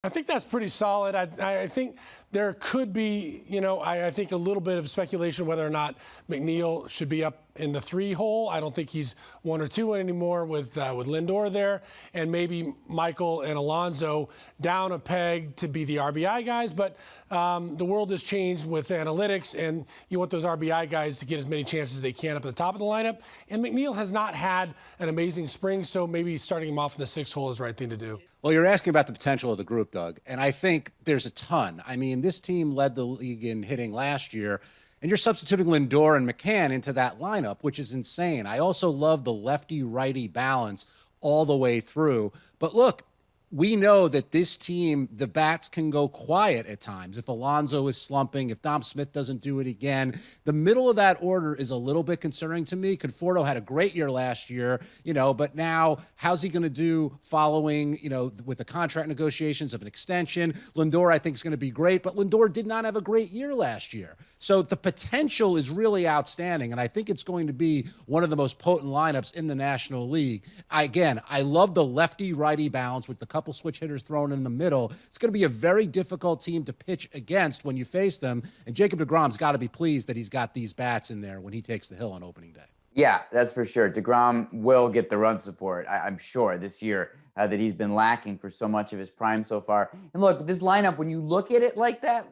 I think that's pretty solid. I think there could be, I think a little bit of speculation whether or not McNeil should be up in the 3 hole. I don't think he's 1 or 2 anymore with Lindor there, and maybe Michael and Alonso down a peg to be the RBI guys. But the world has changed with analytics, and you want those RBI guys to get as many chances as they can up at the top of the lineup. And McNeil has not had an amazing spring, so maybe starting him off in the 6th hole is the right thing to do. Well, you're asking about the potential of the group, Doug, and I think there's a ton. I mean, this team led the league in hitting last year, and you're substituting Lindor and McCann into that lineup, which is insane. I also love the lefty-righty balance all the way through. But look, we know that this team, the bats can go quiet at times. If Alonso is slumping, if Dom Smith doesn't do it again, the middle of that order is a little bit concerning to me. Conforto had a great year last year, but now how's he going to do following, with the contract negotiations of an extension? Lindor, I think, is going to be great, but Lindor did not have a great year last year. So the potential is really outstanding, and I think it's going to be one of the most potent lineups in the National League. I love the lefty-righty balance with the couple switch hitters thrown in the middle. It's going to be a very difficult team to pitch against when you face them. And Jacob deGrom's got to be pleased that he's got these bats in there when he takes the hill on opening day. Yeah, that's for sure. DeGrom will get the run support, I'm sure, this year that he's been lacking for so much of his prime so far. And look, this lineup, when you look at it like that,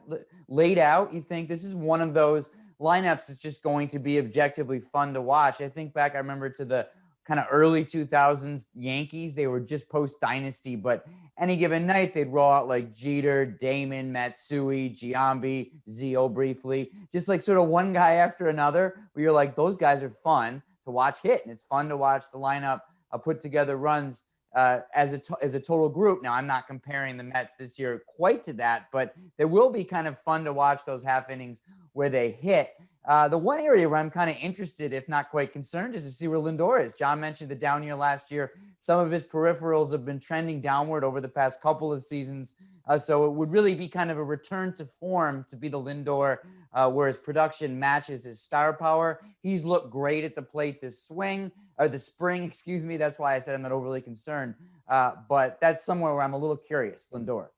laid out, you think this is one of those lineups that's just going to be objectively fun to watch. I think back, I remember to the kind of early 2000s Yankees. They were just post-dynasty, but any given night, they'd roll out like Jeter, Damon, Matsui, Giambi, Zio briefly, just like sort of one guy after another, where you're like, those guys are fun to watch hit, and it's fun to watch the lineup put together runs as a total group. Now, I'm not comparing the Mets this year quite to that, but they will be kind of fun to watch those half innings where they hit. The one area where I'm kind of interested, if not quite concerned, is to see where Lindor is. John mentioned the down year last year. Some of his peripherals have been trending downward over the past couple of seasons. So it would really be kind of a return to form to be the Lindor where his production matches his star power. He's looked great at the plate this spring. That's why I said I'm not overly concerned. But that's somewhere where I'm a little curious, Lindor.